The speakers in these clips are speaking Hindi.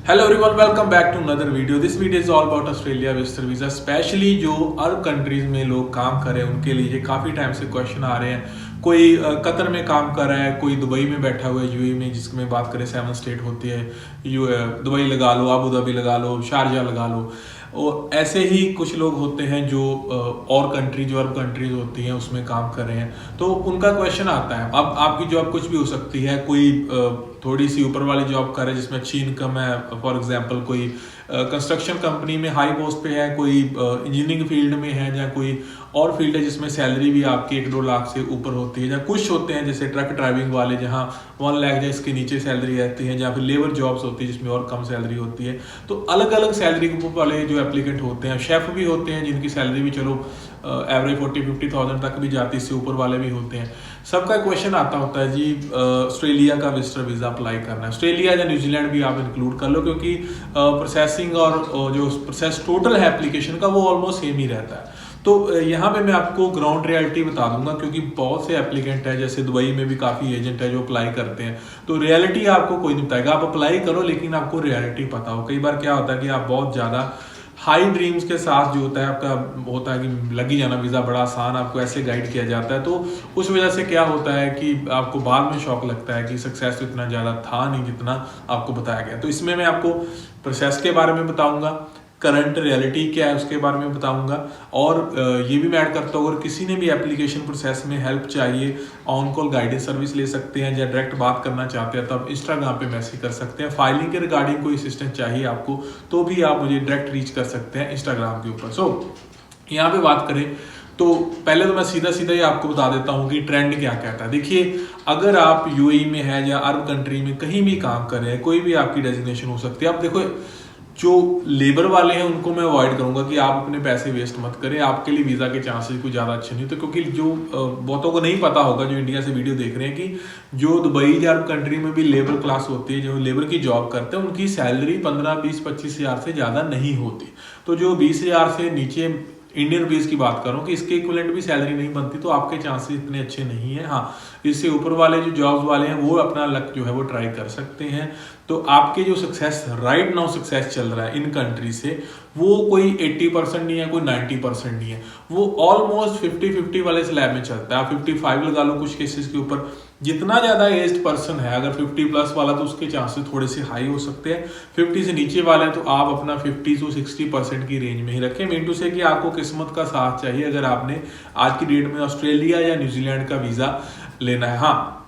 Hello everyone, welcome back to another video. This video is all about Australia visitor visa. Specially जो अरब कंट्रीज में लोग काम कर रहे हैं उनके लिए काफ़ी टाइम से क्वेश्चन आ रहे हैं। कोई कतर में काम कर रहा है, कोई दुबई में बैठा हुआ है, यूएई में, जिसमें बात करें 7 स्टेट होती है। दुबई लगा लो, अबू धाबी लगा लो, शारजा लगा लो। और ऐसे ही कुछ लोग होते हैं जो और कंट्री, जो अरब कंट्रीज होती हैं उसमें काम कर रहे हैं। तो उनका क्वेश्चन आता है, अब आपकी जॉब कुछ भी हो सकती है। कोई थोड़ी सी ऊपर वाली जॉब कर रहे हैं जिसमें अच्छी इनकम है, फॉर एग्जांपल कोई कंस्ट्रक्शन कंपनी में हाई पोस्ट पे है, कोई इंजीनियरिंग फील्ड में है, या कोई और फील्ड है जिसमें सैलरी भी आपकी 1-2 लाख से ऊपर होती है। या कुछ होते हैं जैसे ट्रक ड्राइविंग वाले, जहाँ 1 लाख या इसके नीचे सैलरी रहती है, या फिर लेबर जॉब्स होती है जिसमें और कम सैलरी होती है। तो अलग अलग सैलरी ग्रुप वाले जो एप्लीकेंट होते हैं, शेफ भी होते हैं जिनकी सैलरी भी चलो एवरेज 40-50,000 तक भी जाती है, इससे ऊपर वाले भी होते हैं। सबका क्वेश्चन आता होता है जी, ऑस्ट्रेलिया का विजिटर वीज़ा अप्लाई करना है। ऑस्ट्रेलिया या न्यूजीलैंड भी आप इंक्लूड कर लो, क्योंकि प्रोसेसिंग और जो प्रोसेस टोटल है एप्लीकेशन का वो ऑलमोस्ट सेम ही रहता है। तो यहाँ पे मैं आपको ग्राउंड रियलिटी बता दूंगा, क्योंकि बहुत से एप्लीकेंट है, जैसे दुबई में भी काफ़ी एजेंट है जो अप्लाई करते हैं। तो रियलिटी आपको कोई नहीं बताएगा, आप अप्लाई करो लेकिन आपको रियलिटी पता हो। कई बार क्या होता है कि आप बहुत ज़्यादा हाई ड्रीम्स के साथ जो होता है आपका, होता है कि लगी जाना वीज़ा बड़ा आसान, आपको ऐसे गाइड किया जाता है। तो उस वजह से क्या होता है कि आपको बाद में शौक लगता है कि सक्सेस तो इतना ज़्यादा था नहीं जितना आपको बताया गया। तो इसमें मैं आपको प्रोसेस के बारे में बताऊंगा, करंट रियलिटी क्या है उसके बारे में बताऊंगा, और ये भी मैं ऐड करता हूँ अगर किसी ने भी एप्लीकेशन प्रोसेस में हेल्प चाहिए, ऑन कॉल गाइडेंस सर्विस ले सकते हैं, या डायरेक्ट बात करना चाहते हैं तब इंस्टाग्राम पे मैसेज कर सकते हैं। फाइलिंग के रिगार्डिंग कोई असिस्टेंस चाहिए आपको तो भी आप मुझे डायरेक्ट रीच कर सकते हैं इंस्टाग्राम के ऊपर। सो यहाँ पे बात करें तो पहले तो मैं सीधा सीधा ही आपको बता देता हूँ कि ट्रेंड क्या कहता है। देखिए, अगर आप यूएई में है या अरब कंट्री में कहीं भी काम कर रहे हैं, कोई भी आपकी डेजिग्नेशन हो सकती है। आप देखो, जो लेबर वाले हैं उनको मैं अवॉइड करूंगा कि आप अपने पैसे वेस्ट मत करें। आपके लिए वीज़ा के चांसेस कुछ ज़्यादा अच्छे नहीं, तो क्योंकि जो बहुतों को नहीं पता होगा जो इंडिया से वीडियो देख रहे हैं, कि जो दुबई या अरब कंट्री में भी लेबर क्लास होती है, जो लेबर की जॉब करते हैं, उनकी सैलरी 15, 20, 25 हज़ार से ज़्यादा नहीं होती। तो जो 20 हज़ार से नीचे इंडियन रुपीज़ की बात करूं कि इसके इक्विवेलेंट भी सैलरी नहीं बनती, तो आपके चांसेस इतने अच्छे नहीं है। हाँ, इससे ऊपर वाले जो जॉब्स वाले हैं वो अपना लक जो है वो ट्राई कर सकते हैं। तो आपके जो सक्सेस राइट नाउ सक्सेस चल रहा है इन कंट्री से, वो कोई 80% नहीं है, कोई 90% नहीं है, वो ऑलमोस्ट 50-50 वाले स्लैब में चलता है। आप 55 लगा लो कुछ केसेस के ऊपर। जितना ज़्यादा एज्ड पर्सन है, अगर 50 प्लस वाला, तो उसके चांसेस थोड़े से हाई हो सकते हैं। 50 से नीचे वाले हैं तो आप अपना 50 से 60% की रेंज में ही रखें। मीन टू से कि आपको किस्मत का साथ चाहिए अगर आपने आज की डेट में ऑस्ट्रेलिया या न्यूजीलैंड का वीज़ा लेना है। हाँ,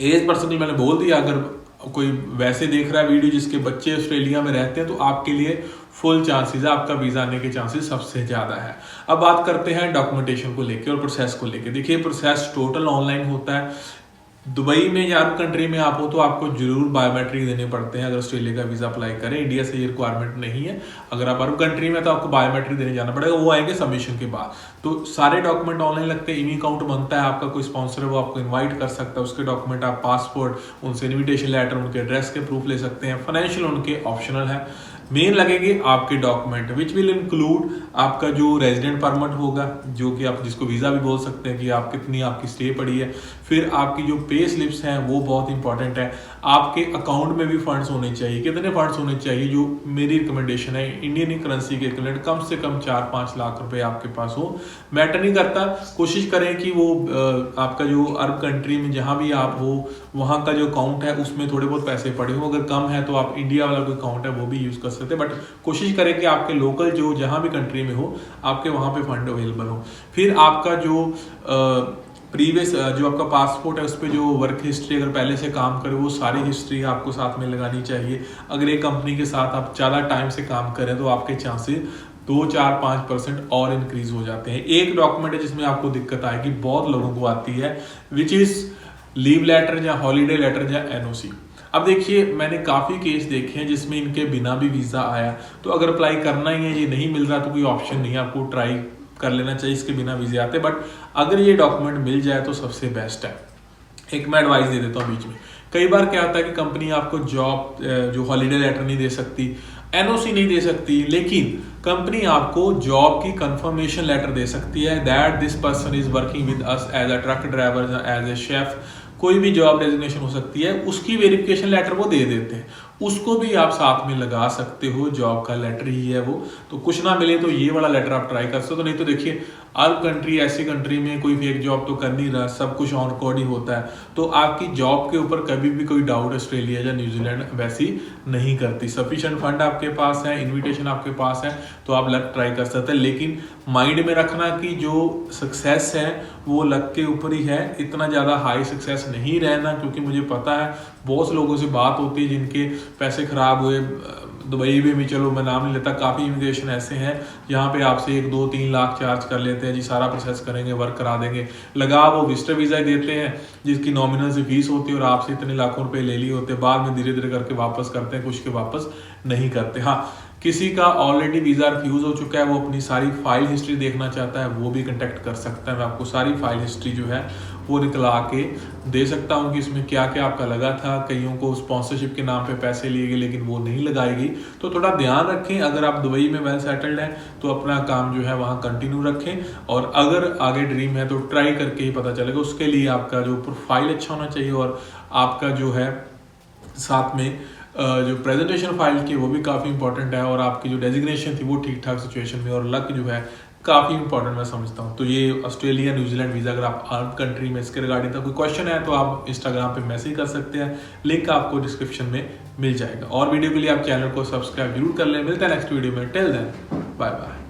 एज पर्सन मैंने बोल दिया, अगर कोई वैसे देख रहा है वीडियो जिसके बच्चे ऑस्ट्रेलिया में रहते हैं, तो आपके लिए फुल चांसेस है, आपका वीज़ा आने के चांसेस सबसे ज़्यादा है। अब बात करते हैं डॉक्यूमेंटेशन को लेके और प्रोसेस को लेके। देखिए, प्रोसेस टोटल ऑनलाइन होता है। दुबई में या अरब कंट्री में आप हो तो आपको जरूर बायोमेट्रिक देने पड़ते हैं अगर ऑस्ट्रेलिया का वीज़ा अप्लाई करें। इंडिया से ये रिक्वायरमेंट नहीं है। अगर आप अरब कंट्री में तो आपको बायोमेट्रिक देने जाना पड़ेगा, वो आएंगे सबमिशन के बाद। तो सारे डॉक्यूमेंट ऑनलाइन लगते हैं। ईमेल अकाउंट बनता है, आपका कोई स्पॉन्सर है वो आपको इन्वाइट कर सकता है, उसके डॉक्यूमेंट आप पासपोर्ट, उनसे इन्विटेशन लेटर, उनके एड्रेस के प्रूफ ले सकते हैं। फाइनेंशियल उनके ऑप्शनल है। मेन लगेंगे आपके डॉक्यूमेंट विच विल इंक्लूड आपका जो रेजिडेंट परमिट होगा, जो कि आप जिसको वीज़ा भी बोल सकते हैं, कि आप कितनी आपकी स्टे पड़ी है। फिर आपकी जो पे स्लिप्स हैं वो बहुत इंपॉर्टेंट है। आपके अकाउंट में भी फंड्स होने चाहिए। कितने फंड्स होने चाहिए? जो मेरी रिकमेंडेशन है, इंडियन करेंसी के इक्विवेलेंट कम से कम 4-5 लाख रुपए आपके पास हो। मैटर नहीं करता, कोशिश करें कि वो आपका जो अरब कंट्री में जहाँ भी आप हो वहाँ का जो अकाउंट है उसमें थोड़े बहुत पैसे पड़े हो। अगर कम है तो आप इंडिया वाला कोई अकाउंट है वो भी यूज़ कर सकते हैं, बट कोशिश करें कि आपके लोकल जो जहाँ भी कंट्री में हो आपके वहाँ पे फंड अवेलेबल हो। फिर आपका जो प्रीवियस जो आपका पासपोर्ट है उस पर जो वर्क हिस्ट्री, अगर पहले से काम करे, वो सारी हिस्ट्री आपको साथ में लगानी चाहिए। अगर एक कंपनी के साथ आप ज़्यादा टाइम से काम करें तो आपके चांसेस 2-4-5% और इंक्रीज हो जाते हैं। एक डॉक्यूमेंट है जिसमें आपको दिक्कत आएगी, बहुत लोगों को आती है, विच इज़ लीव लेटर या हॉलीडे लेटर या एनओसी। अब देखिए, मैंने काफ़ी केस देखे हैं जिसमें इनके बिना भी वीज़ा आया। तो अगर अप्लाई करना ही है, ये नहीं मिल रहा, तो कोई ऑप्शन नहीं है, आपको ट्राई कर लेना चाहिए इसके बिना वीज़े आते। बट अगर ये डॉक्यूमेंट मिल जाए तो सबसे बेस्ट है। एक मैं एडवाइस दे देता हूँ बीच में। कई बार क्या होता है कि कंपनी आपको जॉब जो हॉलीडे लेटर नहीं दे सकती, एनओसी नहीं दे सकती, लेकिन कंपनी आपको जॉब की कंफर्मेशन लेटर दे सकती है that this person is working with us as a truck driver, as a chef, कोई भी जॉब डेजिग्नेशन हो सकती है, उसकी वेरिफिकेशन लेटर वो दे देते हैं। उसको भी आप साथ में लगा सकते हो। जॉब का लेटर ही है वो, तो कुछ ना मिले तो ये वाला लेटर आप ट्राई कर सकते हो। तो नहीं तो देखिए अरब कंट्री, ऐसी कंट्री में कोई फेक जॉब तो कर नहीं रहा, सब कुछ ऑन रिकॉर्ड ही होता है। तो आपकी जॉब के ऊपर कभी भी कोई डाउट ऑस्ट्रेलिया या न्यूजीलैंड वैसी नहीं करती। सफिशिएंट फंड आपके पास है, इन्विटेशन आपके पास है, तो आप लक ट्राई कर सकते हैं। लेकिन माइंड में रखना कि जो सक्सेस है वो लक के ऊपर ही है, इतना ज़्यादा हाई सक्सेस नहीं रहना, क्योंकि मुझे पता है बहुत से लोगों से बात होती है जिनके पैसे खराब हुए। दुबई में भी, चलो मैं नाम नहीं लेता, काफ़ी इमिग्रेशन ऐसे हैं जहाँ पे आपसे 1-2-3 लाख चार्ज कर लेते हैं जी, सारा प्रोसेस करेंगे, वर्क करा देंगे, लगा वो विजिटर वीज़ा देते हैं जिसकी नॉमिनल से फीस होती है और आपसे इतने लाखों रुपए ले लिए होते हैं, बाद में धीरे धीरे करके वापस करते हैं, कुछ के वापस नहीं करते। हाँ, किसी का ऑलरेडी वीज़ा रिफ्यूज़ हो चुका है, वो अपनी सारी फाइल हिस्ट्री देखना चाहता है, वो भी कंटेक्ट कर सकता है। मैं आपको सारी फाइल हिस्ट्री जो है वो निकला के दे सकता हूँ कि इसमें क्या क्या आपका लगा था। कईयों को स्पॉन्सरशिप के नाम पे पैसे लिए गए लेकिन वो नहीं लगाएगी, तो थोड़ा ध्यान रखें। अगर आप दुबई में वेल सेटल्ड हैं तो अपना काम जो है वहाँ कंटिन्यू रखें, और अगर आगे ड्रीम है तो ट्राई करके ही पता चलेगा। उसके लिए आपका जो प्रोफाइल अच्छा होना चाहिए, और आपका जो है साथ में जो प्रेजेंटेशन फाइल की वो भी काफ़ी इंपॉर्टेंट है, और आपकी जो डेजिग्नेशन थी वो ठीक ठाक सिचुएशन में, और लक जो है काफ़ी इंपॉर्टेंट मैं समझता हूँ। तो ये ऑस्ट्रेलिया न्यूजीलैंड वीज़ा, अगर आप अरब कंट्री में इसके रिगार्डिंग कोई क्वेश्चन है तो आप इंस्टाग्राम पे मैसेज कर सकते हैं, लिंक आपको डिस्क्रिप्शन में मिल जाएगा। और वीडियो के लिए आप चैनल को सब्सक्राइब जरूर कर लें। मिलते हैं नेक्स्ट वीडियो में, टिल देन बाय बाय।